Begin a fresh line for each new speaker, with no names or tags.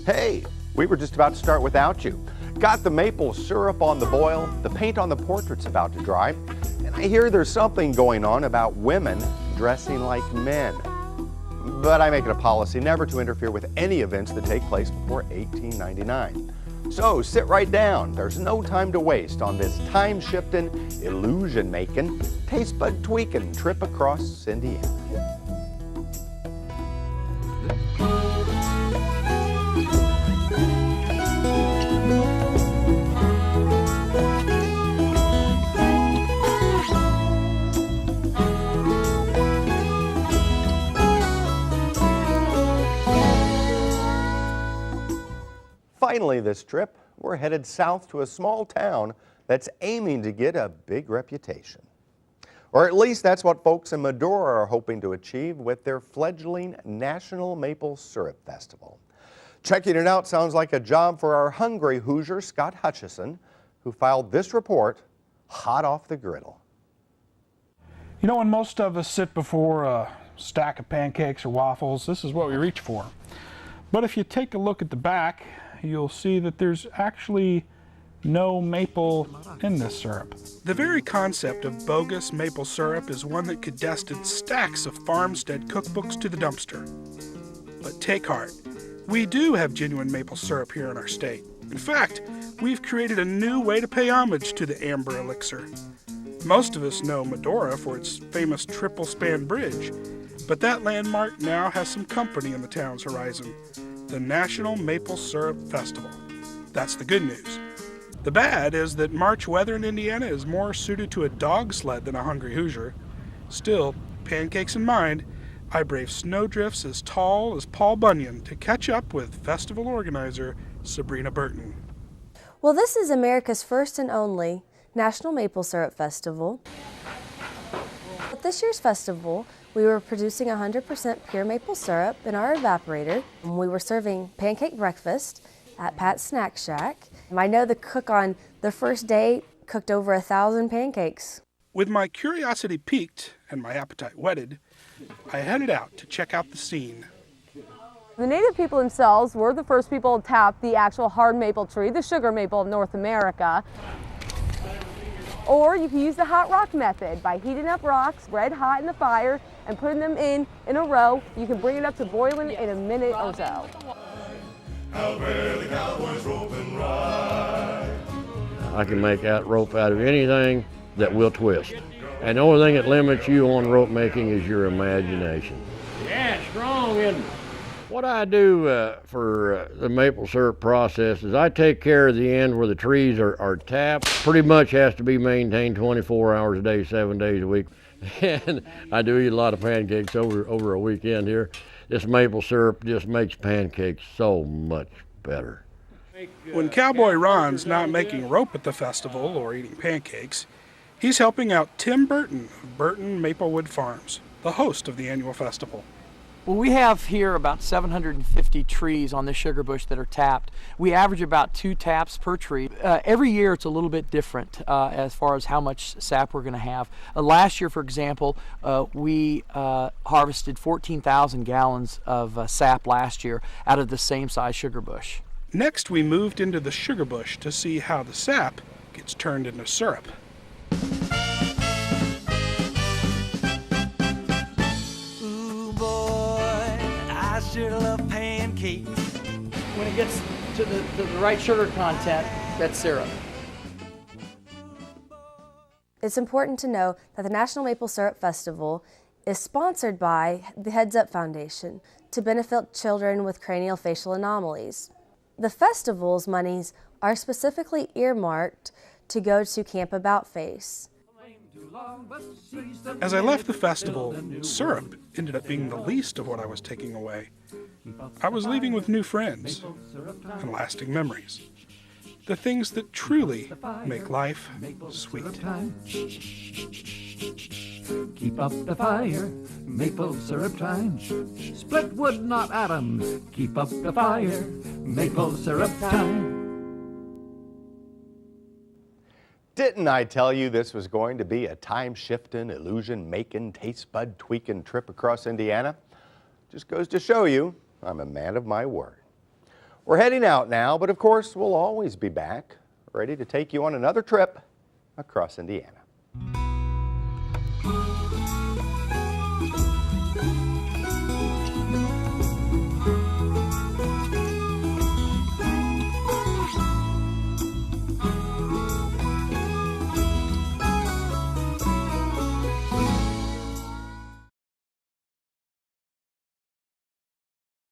Hey, we were just about to start without you. Got the maple syrup on the boil, the paint on the portrait's about to dry, and I hear there's something going on about women dressing like men. But I make it a policy never to interfere with any events that take place before 1899. So sit right down. There's no time to waste on this time-shifting, illusion-making, taste bud tweaking trip across Indiana. Finally this trip, we're headed south to a small town that's aiming to get a big reputation. Or at least that's what folks in Medora are hoping to achieve with their fledgling National Maple Syrup Festival. Checking it out sounds like a job for our Hungry Hoosier, Scott Hutcheson, who filed this report hot off the griddle.
You know, when most of us sit before a stack of pancakes or waffles, this is what we reach for. But if you take a look at the back, you'll see that there's actually no maple in this syrup.
The very concept of bogus maple syrup is one that could destine stacks of farmstead cookbooks to the dumpster. But take heart, we do have genuine maple syrup here in our state. In fact, we've created a new way to pay homage to the amber elixir. Most of us know Medora for its famous triple-span bridge, but that landmark now has some company in the town's horizon. The National Maple Syrup Festival. That's the good news. The bad is that March weather in Indiana is more suited to a dog sled than a Hungry Hoosier. Still, pancakes in mind, I brave snowdrifts as tall as Paul Bunyan to catch up with festival organizer Sabrina Burton.
Well, this is America's first and only National Maple Syrup Festival. At this year's festival, we were producing 100% pure maple syrup in our evaporator. We were serving pancake breakfast at Pat's Snack Shack. I know the cook on the first day cooked over 1,000 pancakes.
With my curiosity piqued and my appetite whetted, I headed out to check out the scene.
The native people themselves were the first people to tap the actual hard maple tree, the sugar maple of North America. Or you can use the hot rock method by heating up rocks red hot in the fire and putting them in a row. You can bring it up to boiling in a minute or so.
I can make rope out of anything that will twist. And the only thing that limits you on rope making is your imagination. Yeah, strong, isn't it? What I do for the maple syrup process is I take care of the end where the trees are tapped. Pretty much has to be maintained 24 hours a day, 7 days a week. And I do eat a lot of pancakes over a weekend here. This maple syrup just makes pancakes so much better.
When Cowboy Ron's not making rope at the festival or eating pancakes, he's helping out Tim Burton of Burton Maplewood Farms, the host of the annual festival.
Well, we have here about 750 trees on this sugar bush that are tapped. We average about 2 taps per tree. Every year it's a little bit different as far as how much sap we're going to have. Last year, for example, we harvested 14,000 gallons of sap last year out of the same size sugar bush.
Next, we moved into the sugar bush to see how the sap gets turned into syrup.
Sure love pancakes. When it gets to the right sugar content, that's syrup.
It's important to know that the National Maple Syrup Festival is sponsored by the Heads Up Foundation to benefit children with craniofacial anomalies. The festival's monies are specifically earmarked to go to Camp About Face.
As I left the festival, syrup ended up being the least of what I was taking away. I was leaving with new friends and lasting memories. The things that truly make life sweet.
Keep up the fire, maple syrup time. Split wood, not atoms. Keep up the fire, maple syrup time.
Didn't I tell you this was going to be a time-shifting, illusion-making, taste-bud-tweaking trip across Indiana? Just goes to show you I'm a man of my word. We're heading out now, but of course we'll always be back, ready to take you on another trip across Indiana.